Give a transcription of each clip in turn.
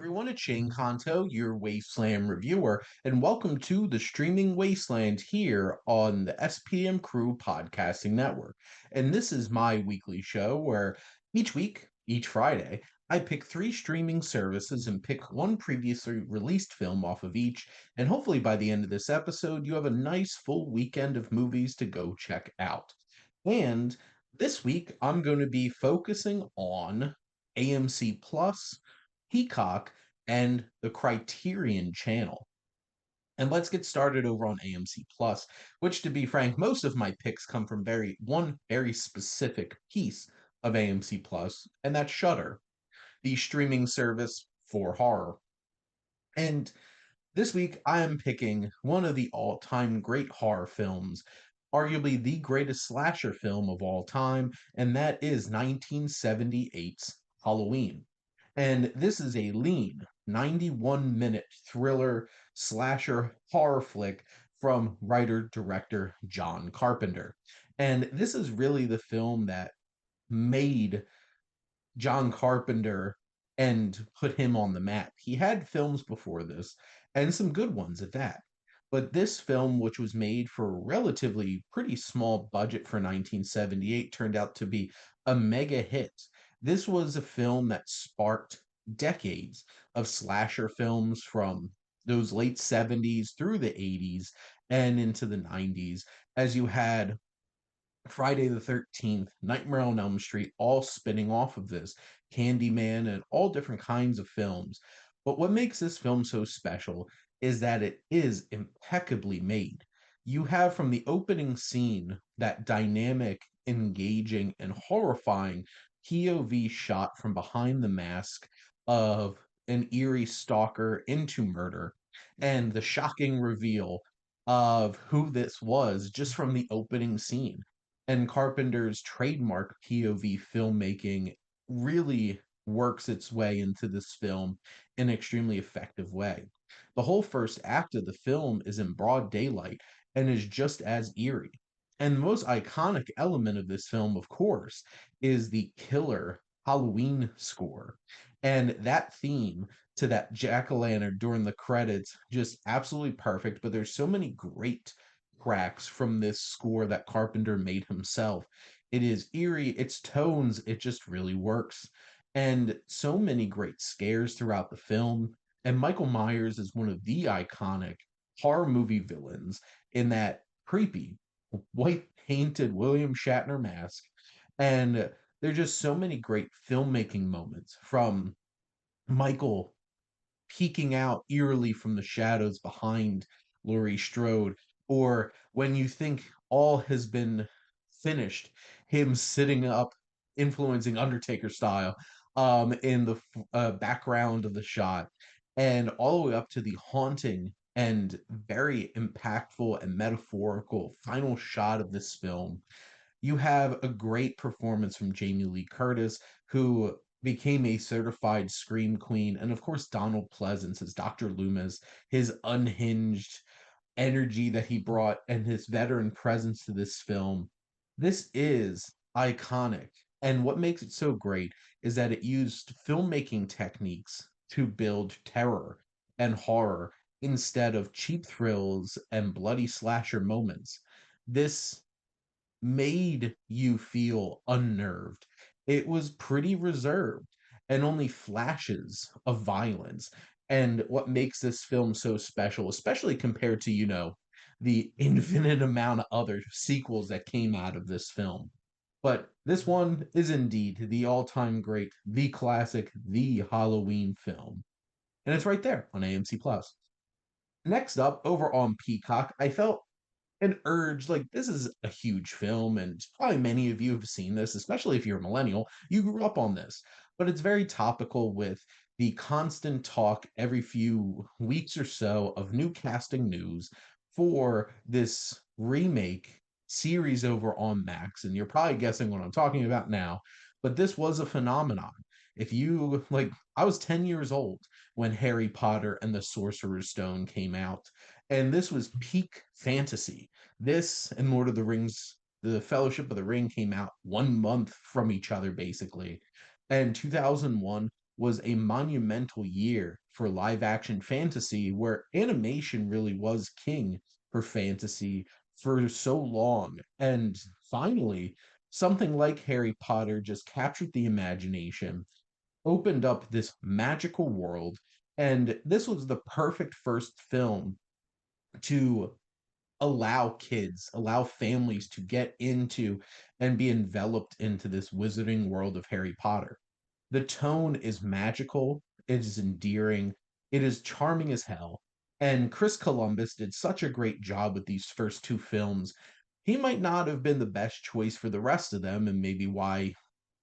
everyone, it's Shane Kanto, your Wasteland reviewer, and welcome to the Streaming Wasteland here on the SPM Crew Podcasting Network. And this is my weekly show where each week, each Friday, I pick three streaming services and pick one previously released film off of each. And hopefully by the end of this episode, you have a nice full weekend of movies to go check out. And this week, I'm going to be focusing on AMC Plus, Peacock, and the Criterion Channel. And let's get started over on AMC Plus, which to be frank, most of my picks come from one very specific piece of AMC Plus, and that's Shudder, the streaming service for horror. And this week I am picking one of the all-time great horror films, arguably the greatest slasher film of all time, and that is 1978's Halloween. And this is a lean 91-minute thriller slasher horror flick from writer director John Carpenter. And this is really the film that made John Carpenter and put him on the map. He had films before this, and some good ones at that. But this film, which was made for a relatively pretty small budget for 1978, turned out to be a mega hit. This was a film that sparked decades of slasher films from those late 70s through the 80s and into the 90s, as you had Friday the 13th, Nightmare on Elm Street, all spinning off of this, Candyman, and all different kinds of films. But what makes this film so special is that it is impeccably made. You have from the opening scene that dynamic, engaging, and horrifying POV shot from behind the mask of an eerie stalker into murder, and the shocking reveal of who this was just from the opening scene. And Carpenter's trademark POV filmmaking really works its way into this film in an extremely effective way. The whole first act of the film is in broad daylight and is just as eerie. And the most iconic element of this film, of course, is the killer Halloween score. And that theme to that jack-o'-lantern during the credits, just absolutely perfect. But there's so many great cracks from this score that Carpenter made himself. It is eerie, its tones, it just really works. And so many great scares throughout the film. And Michael Myers is one of the iconic horror movie villains in that creepy, white painted William Shatner mask. And there's just so many great filmmaking moments from Michael peeking out eerily from the shadows behind Laurie Strode, or when you think all has been finished, him sitting up, influencing Undertaker style, in the background of the shot, and all the way up to the haunting and very impactful and metaphorical final shot of this film. You have a great performance from Jamie Lee Curtis, who became a certified scream queen, and of course Donald Pleasance as Dr. Loomis, his unhinged energy that he brought and his veteran presence to this film. This is iconic. And what makes it so great is that it used filmmaking techniques to build terror and horror instead of cheap thrills and bloody slasher moments. This made you feel unnerved. It was pretty reserved and only flashes of violence. And what makes this film so special, especially compared to, the infinite amount of other sequels that came out of this film. But this one is indeed the all time great, the classic, the Halloween film. And it's right there on AMC Plus. Next up, over on Peacock, I felt an urge like this is a huge film and probably many of you have seen this, especially if you're a millennial, you grew up on this, but it's very topical with the constant talk every few weeks or so of new casting news for this remake series over on Max. And you're probably guessing what I'm talking about now, but this was a phenomenon. If you like, I was 10 years old when Harry Potter and the Sorcerer's Stone came out, and this was peak fantasy. This and Lord of the Rings, the Fellowship of the Ring came out 1 month from each other, basically. And 2001 was a monumental year for live action fantasy where animation really was king for fantasy for so long. And finally, something like Harry Potter just captured the imagination, opened up this magical world, and this was the perfect first film to allow kids, allow families to get into and be enveloped into this wizarding world of Harry Potter. The tone is magical, it is endearing, it is charming as hell. And Chris Columbus did such a great job with these first two films. He might not have been the best choice for the rest of them, and maybe why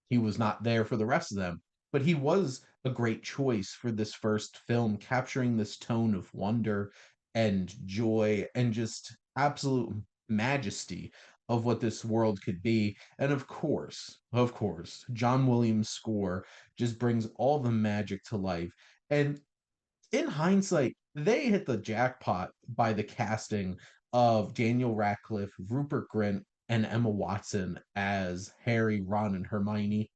he was not there for the rest of them. But he was a great choice for this first film, capturing this tone of wonder and joy and just absolute majesty of what this world could be. And of course, John Williams' score just brings all the magic to life. And in hindsight, they hit the jackpot by the casting of Daniel Radcliffe, Rupert Grint, and Emma Watson as Harry, Ron, and Hermione,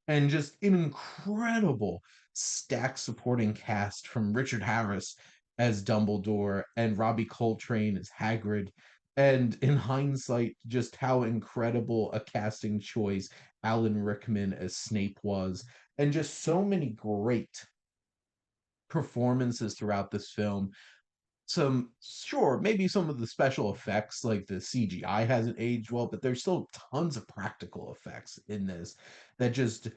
and just an incredible stacked supporting cast from Richard Harris as Dumbledore and Robbie Coltrane as Hagrid. And in hindsight, just how incredible a casting choice Alan Rickman as Snape was, and just so many great performances throughout this film. Some, sure, maybe some of the special effects like the CGI hasn't aged well, but there's still tons of practical effects in this that just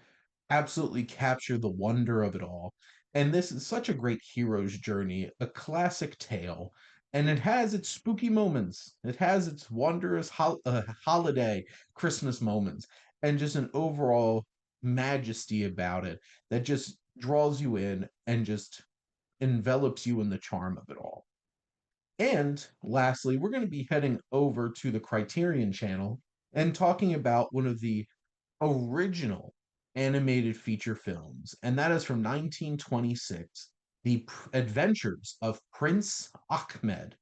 absolutely capture the wonder of it all. And this is such a great hero's journey, a classic tale, and it has its spooky moments. It has its wondrous holiday Christmas moments, and just an overall majesty about it that just draws you in and just envelops you in the charm of it all. And lastly, we're going to be heading over to the Criterion channel and talking about one of the original animated feature films, and that is from 1926, The Adventures of Prince Ahmed.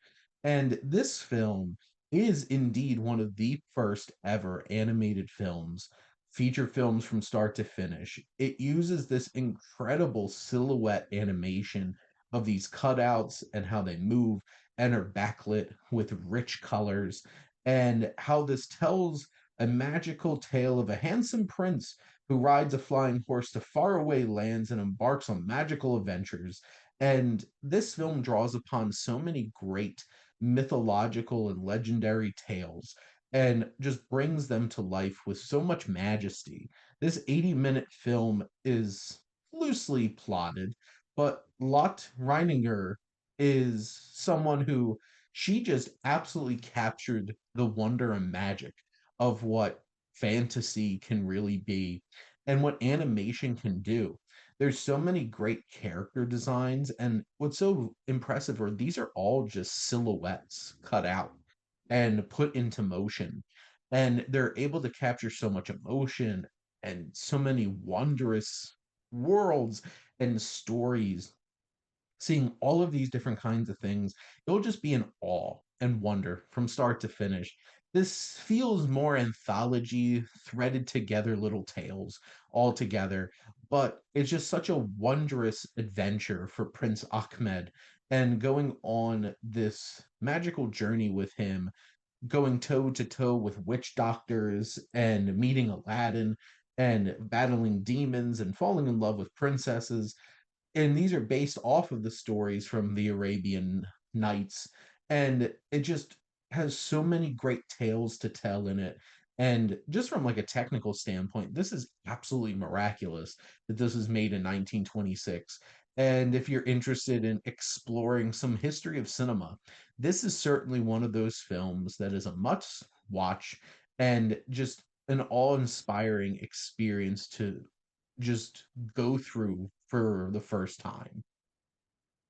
And this film is indeed one of the first ever animated films, feature films from start to finish. It uses this incredible silhouette animation of these cutouts and how they move and are backlit with rich colors, and how this tells a magical tale of a handsome prince who rides a flying horse to faraway lands and embarks on magical adventures. And this film draws upon so many great mythological and legendary tales and just brings them to life with so much majesty. This 80-minute film is loosely plotted, but Lot Reininger is someone who she just absolutely captured the wonder and magic of what fantasy can really be and what animation can do. There's so many great character designs, and what's so impressive are these are all just silhouettes cut out and put into motion. And they're able to capture so much emotion and so many wondrous worlds and stories, seeing all of these different kinds of things. You'll just be in awe and wonder from start to finish. This feels more anthology, threaded together little tales all together, but it's just such a wondrous adventure for Prince Ahmed, and going on this magical journey with him, going toe to toe with witch doctors and meeting Aladdin and battling demons and falling in love with princesses. And these are based off of the stories from the Arabian Nights, and it just has so many great tales to tell in it. And just from like a technical standpoint, this is absolutely miraculous that this was made in 1926. And if you're interested in exploring some history of cinema, this is certainly one of those films that is a must watch and just an awe-inspiring experience to just go through for the first time.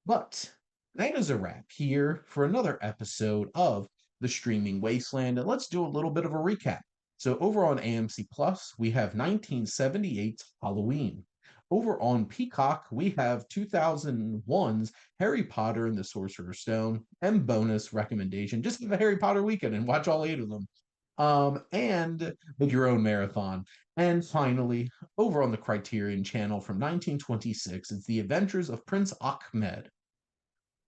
But that is a wrap here for another episode of the Streaming Wasteland. And let's do a little bit of a recap. So, over on AMC Plus, we have 1978's Halloween. Over on Peacock, we have 2001's Harry Potter and the Sorcerer's Stone. And bonus recommendation, just give a Harry Potter weekend and watch all eight of them. and make your own marathon. And finally, over on the Criterion channel from 1926, it's The Adventures of Prince Ahmed.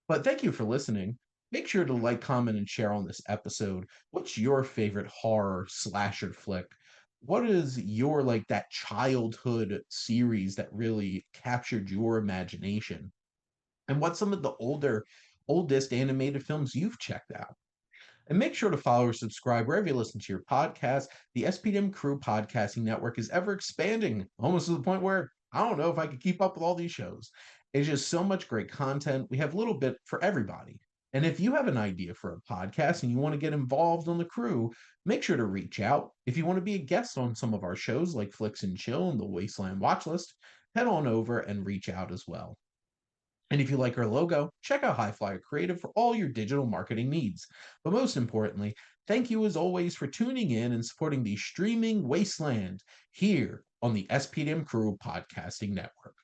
But thank you for listening. Make sure to like, comment, and share on this episode. What's your favorite horror slasher flick? What is your like that childhood series that really captured your imagination? And what's some of the oldest animated films you've checked out? And make sure to follow or subscribe wherever you listen to your podcast. The SPDM Crew Podcasting Network is ever expanding, almost to the point where I don't know if I could keep up with all these shows. It's just so much great content. We have a little bit for everybody. And if you have an idea for a podcast and you want to get involved on the crew, make sure to reach out. If you want to be a guest on some of our shows like Flicks and Chill and the Wasteland Watchlist, head on over and reach out as well. And if you like our logo, check out High Flyer Creative for all your digital marketing needs. But most importantly, thank you as always for tuning in and supporting the streaming wasteland here on the SPDM Crew Podcasting Network.